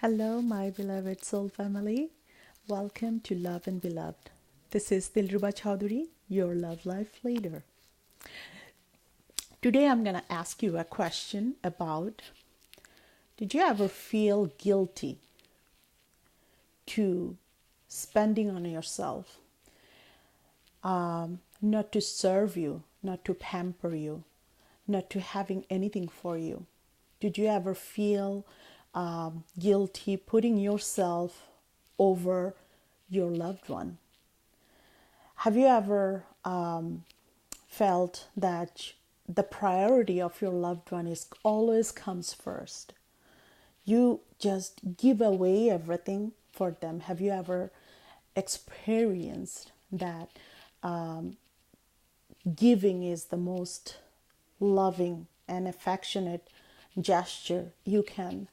Hello, my beloved soul family. Welcome to Love and Beloved. This is Dilruba Chaudhuri, your love life leader. Today, I'm going to ask you a question about: did you ever feel guilty to spending on yourself, not to serve you, not to pamper you, not to having anything for you? Did you ever feel guilty putting yourself over your loved one? Have you ever felt that the priority of your loved one is always comes first? You just give away everything for them. Have you ever experienced that giving is the most loving and affectionate gesture you can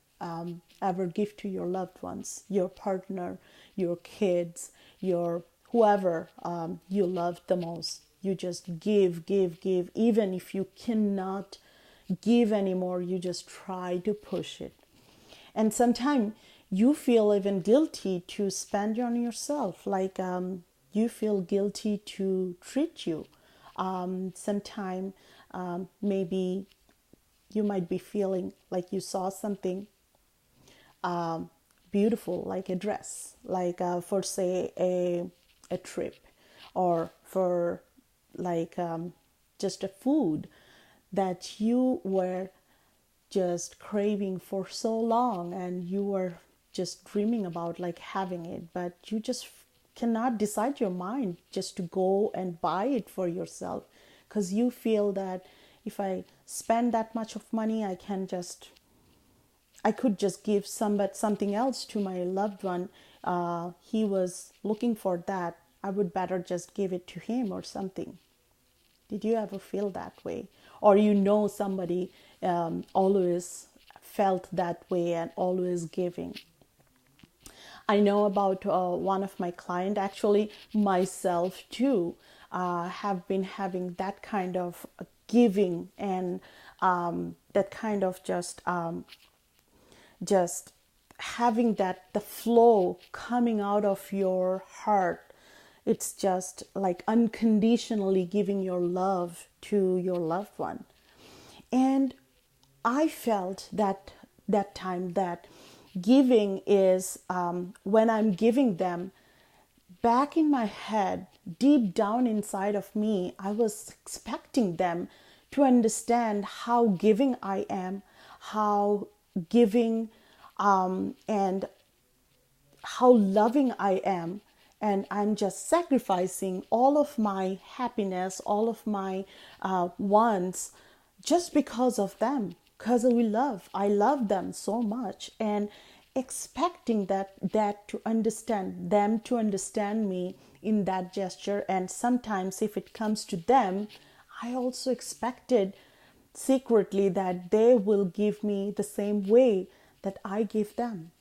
ever give to your loved ones, your partner, your kids, your whoever you love the most? You just give. Even if you cannot give anymore, you just try to push it. And sometimes you feel even guilty to spend on yourself, like you feel guilty to treat you. Sometimes maybe you might be feeling like you saw something beautiful, like a dress, like for say a trip, or for like just a food that you were just craving for so long, and you were just dreaming about like having it, but you just cannot decide your mind just to go and buy it for yourself, because you feel that if I spend that much of money, I could just give something else to my loved one. He was looking for that. I would better just give it to him or something. Did you ever feel that way? Or somebody always felt that way and always giving? I know about one of my clients, actually myself too, have been having that kind of giving and that kind of just having that the flow coming out of your heart. It's just like unconditionally giving your love to your loved one. And I felt that time that giving is when I'm giving them, back in my head, deep down inside of me, I was expecting them to understand how giving I am, how giving and how loving I am. And I'm just sacrificing all of my happiness, all of my wants, just because of them, because I love them so much, and expecting that to understand them, to understand me in that gesture. And sometimes if it comes to them, I also expected secretly that they will give me the same way that I give them.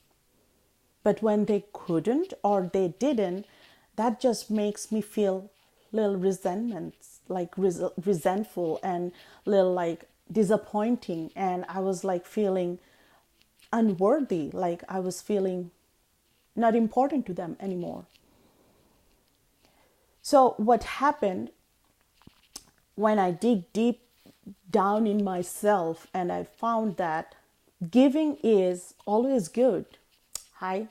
But when they couldn't or they didn't, that just makes me feel little resentment, like resentful, and little like disappointing. And I was like feeling unworthy, like I was feeling not important to them anymore. So what happened when I dig deep down in myself, and I found that giving is always good. Hi,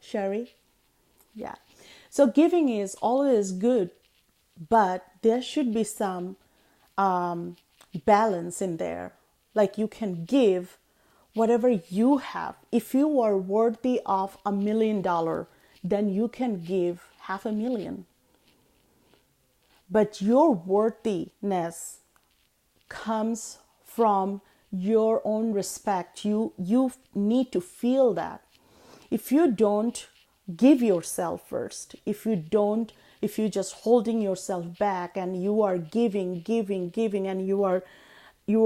Sherry. Yeah. So giving is always good, but there should be some balance in there. Like you can give whatever you have. If you are worthy of $1 million, then you can give $500,000. But your worthiness comes from your own respect. You need to feel that. If you don't give yourself first, if you just holding yourself back, and you are giving, and you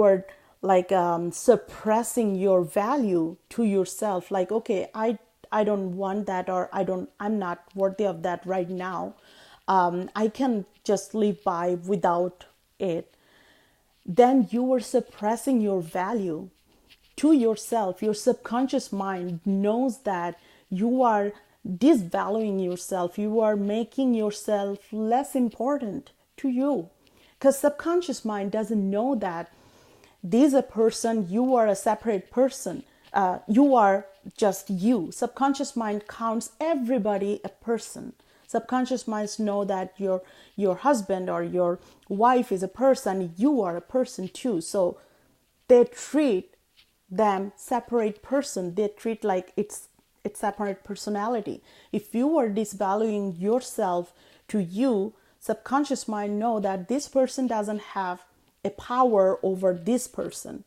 are like suppressing your value to yourself, like, okay, I don't want that, or I'm not worthy of that right now. I can just live by without it. Then you are suppressing your value to yourself, your subconscious mind knows that you are disvaluing yourself, you are making yourself less important to you. Because subconscious mind doesn't know that this a person, you are a separate person. You are just you. Subconscious mind counts everybody a person. Subconscious minds know that your husband or your wife is a person, you are a person too. So they treat them separate person. They treat like it's separate personality. If you are disvaluing yourself to you, subconscious mind know that this person doesn't have a power over this person,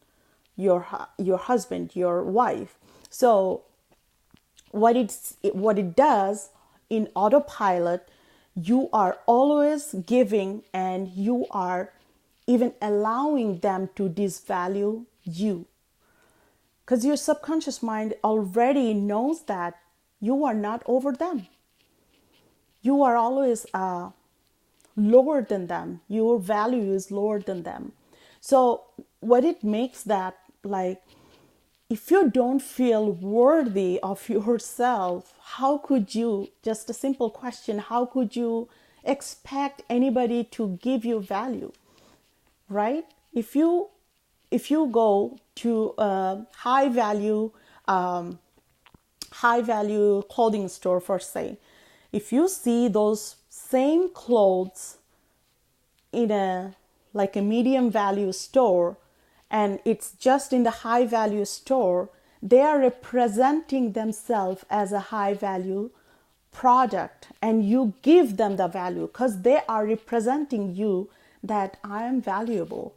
your husband, your wife. So what it does in autopilot, you are always giving, and you are even allowing them to disvalue you, because your subconscious mind already knows that you are not over them. You are always lower than them. Your value is lower than them. So what it makes that, like, if you don't feel worthy of yourself, how could you, just a simple question, how could you expect anybody to give you value, right? If you go to a high value clothing store, for say, if you see those same clothes in a medium value store, and it's just in the high value store, they are representing themselves as a high value product, and you give them the value because they are representing you that I am valuable.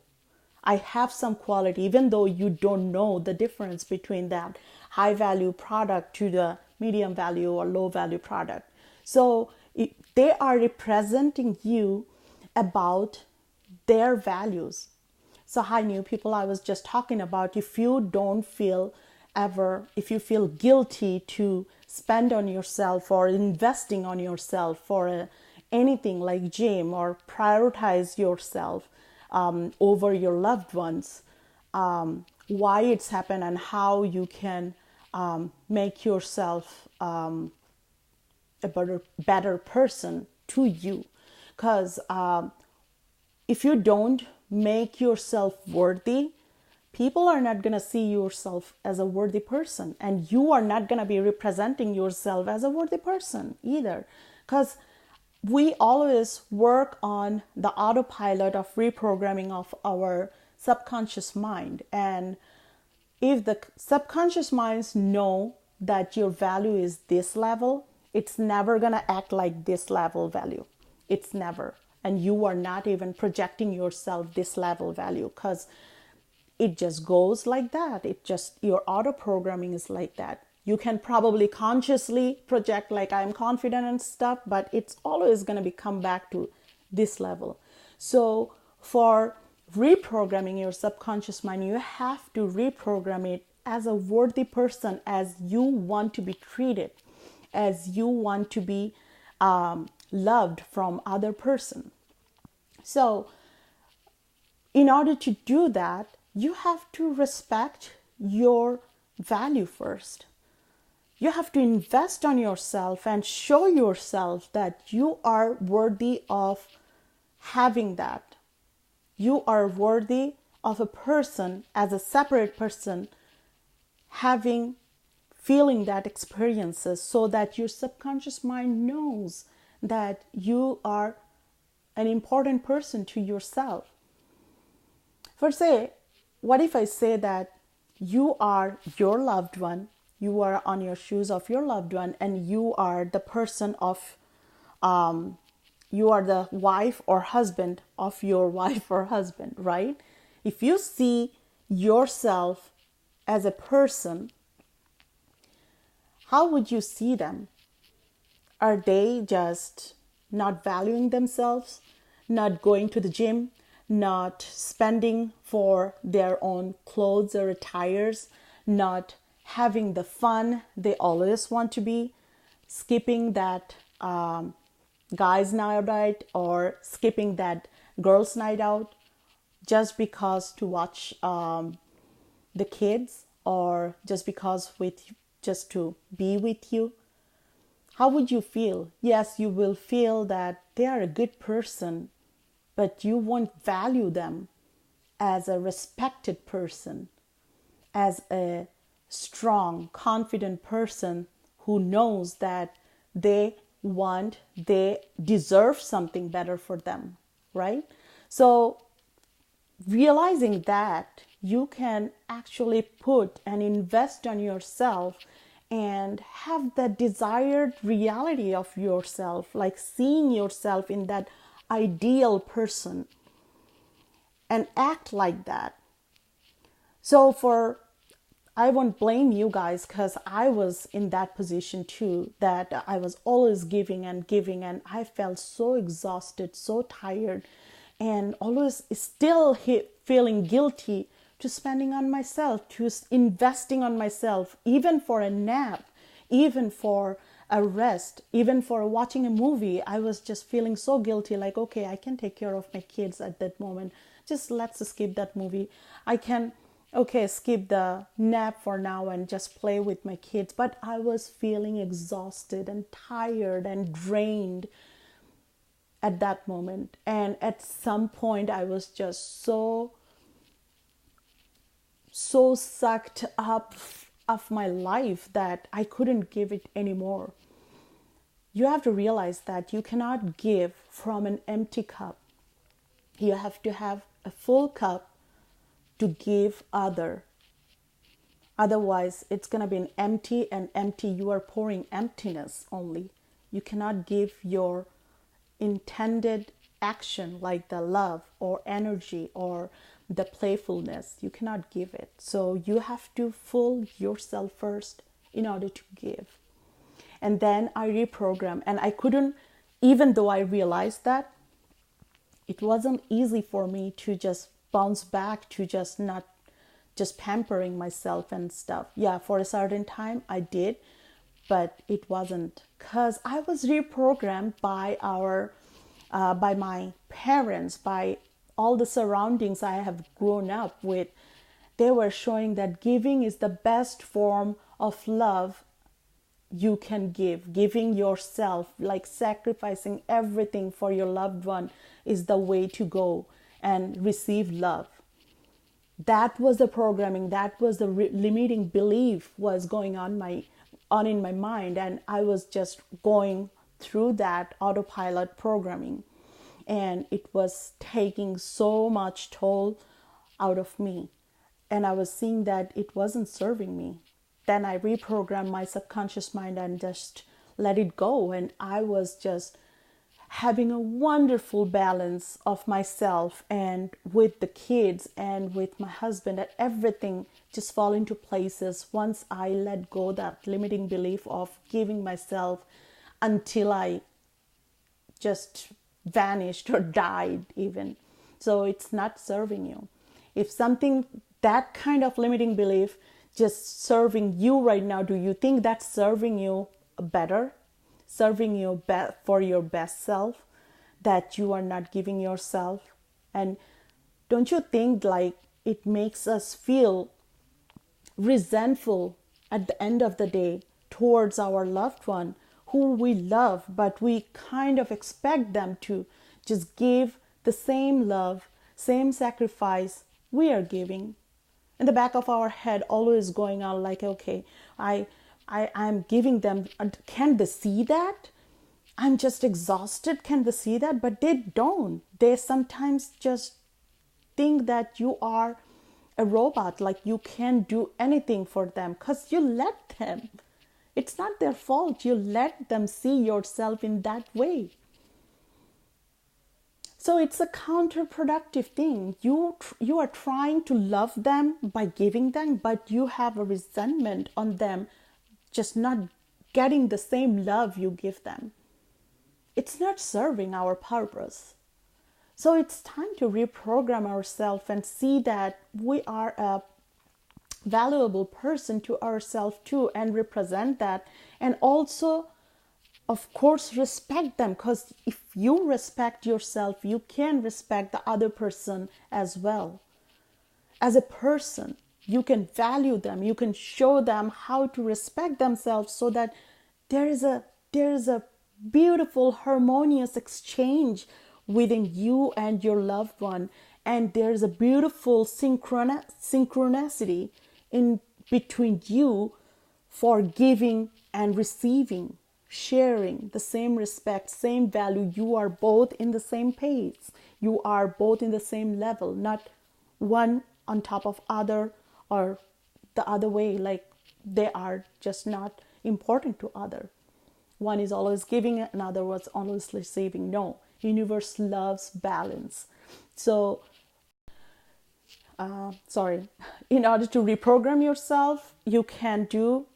I have some quality, even though you don't know the difference between that high value product to the medium value or low value product. So they are representing you about their values. So hi, new people, I was just talking about, if you feel guilty to spend on yourself or investing on yourself for anything like gym, or prioritize yourself over your loved ones, why it's happened and how you can make yourself a better person to you. Because if you don't make yourself worthy, people are not going to see yourself as a worthy person, and you are not going to be representing yourself as a worthy person either. Because we always work on the autopilot of reprogramming of our subconscious mind. And if the subconscious minds know that your value is this level, it's never going to act like this level value. It's never. And you are not even projecting yourself this level value, because it just goes like that. Your auto programming is like that. You can probably consciously project like I'm confident and stuff, but it's always going to come back to this level. So for reprogramming your subconscious mind, you have to reprogram it as a worthy person, as you want to be treated, as you want to be loved from other person. So in order to do that, you have to respect your value first. You have to invest on yourself and show yourself that you are worthy of having that. You are worthy of a person, as a separate person, feeling that experiences, so that your subconscious mind knows that you are an important person to yourself. For say, what if I say that you are your loved one, you are on your shoes of your loved one, and you are the person of, you are the wife or husband of your wife or husband, right? If you see yourself as a person, how would you see them? Are they just not valuing themselves, not going to the gym, not spending for their own clothes or attires, not having the fun they always want to be, skipping that guys' night out or skipping that girls' night out just because to watch the kids or just because just to be with you, how would you feel? Yes, you will feel that they are a good person, but you won't value them as a respected person, as a strong, confident person who knows that they deserve something better for them, right? So realizing that you can actually put and invest on yourself and have the desired reality of yourself, like seeing yourself in that ideal person and act like that. So I won't blame you guys, because I was in that position too, that I was always giving and giving, and I felt so exhausted, so tired, and always still feeling guilty to spending on myself, to investing on myself, even for a nap, even for a rest, even for watching a movie. I was just feeling so guilty, like, okay, I can take care of my kids at that moment. Just let's skip that movie. I can, okay, skip the nap for now and just play with my kids. But I was feeling exhausted and tired and drained at that moment. And at some point, I was just so sucked up of my life that I couldn't give it anymore. You have to realize that you cannot give from an empty cup. You have to have a full cup to give other. Otherwise, it's going to be an empty, and empty. You are pouring emptiness only. You cannot give your intended action, like the love or energy or the playfulness. You cannot give it. So you have to fill yourself first in order to give. And then I reprogram, and I couldn't, even though I realized that, it wasn't easy for me to just bounce back to just pampering myself and stuff. Yeah, for a certain time I did, but it wasn't, because I was reprogrammed by by my parents, by all the surroundings I have grown up with. They were showing that giving is the best form of love you can give. Giving yourself, like sacrificing everything for your loved one, is the way to go and receive love. That was the programming, that was the limiting belief was going on in my mind, and I was just going through that autopilot programming, and it was taking so much toll out of me, and I was seeing that it wasn't serving me. Then I reprogrammed my subconscious mind and just let it go, and I was just having a wonderful balance of myself and with the kids and with my husband, and everything just fall into places once I let go that limiting belief of giving myself until I just vanished or died even. So it's not serving you. If something, that kind of limiting belief just serving you right now, do you think that's serving you better? Serving you for your best self, that you are not giving yourself? And don't you think like it makes us feel resentful at the end of the day towards our loved one who we love, but we kind of expect them to just give the same love, same sacrifice we are giving? In the back of our head always going on like, okay, I'm giving them, can they see that? I'm just exhausted, can they see that? But they don't. They sometimes just think that you are a robot, like you can't do anything for them because you let them. It's not their fault. You let them see yourself in that way. So it's a counterproductive thing. You are trying to love them by giving them, but you have a resentment on them just not getting the same love you give them. It's not serving our purpose. So it's time to reprogram ourselves and see that we are a valuable person to ourselves too, and represent that, and also of course respect them, because if you respect yourself, you can respect the other person as well as a person. you can value them, you can show them how to respect themselves, so that there is a beautiful harmonious exchange within you and your loved one, and there's a beautiful synchronicity in between you for giving and receiving, sharing the same respect, same value. You are both in the same pace, you are both in the same level, not one on top of other or the other way, like they are just not important to other. One is always giving, another was always receiving. No, universe loves balance. So sorry, in order to reprogram yourself, you can do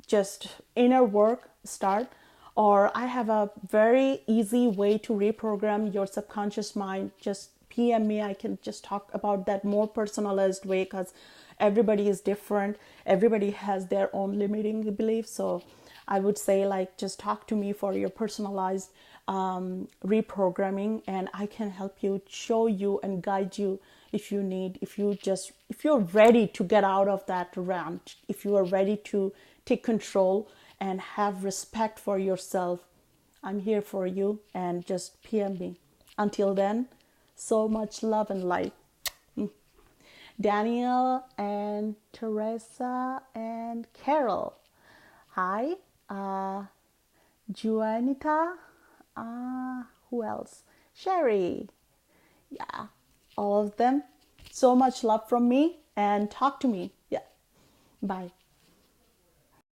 just inner work, start. Or I have a very easy way to reprogram your subconscious mind. Just PM me, I can just talk about that more personalized way, because everybody is different, everybody has their own limiting beliefs. So I would say, like, just talk to me for your personalized reprogramming, and I can help you, show you and guide you if you need, if you're ready to get out of that rant, if you are ready to take control and have respect for yourself. I'm here for you, and just PM me. Until then, so much love and light. Daniel and Teresa and Carol. Hi. Juanita. Who else? Sherry. Yeah, all of them. So much love from me, and talk to me. Yeah. Bye.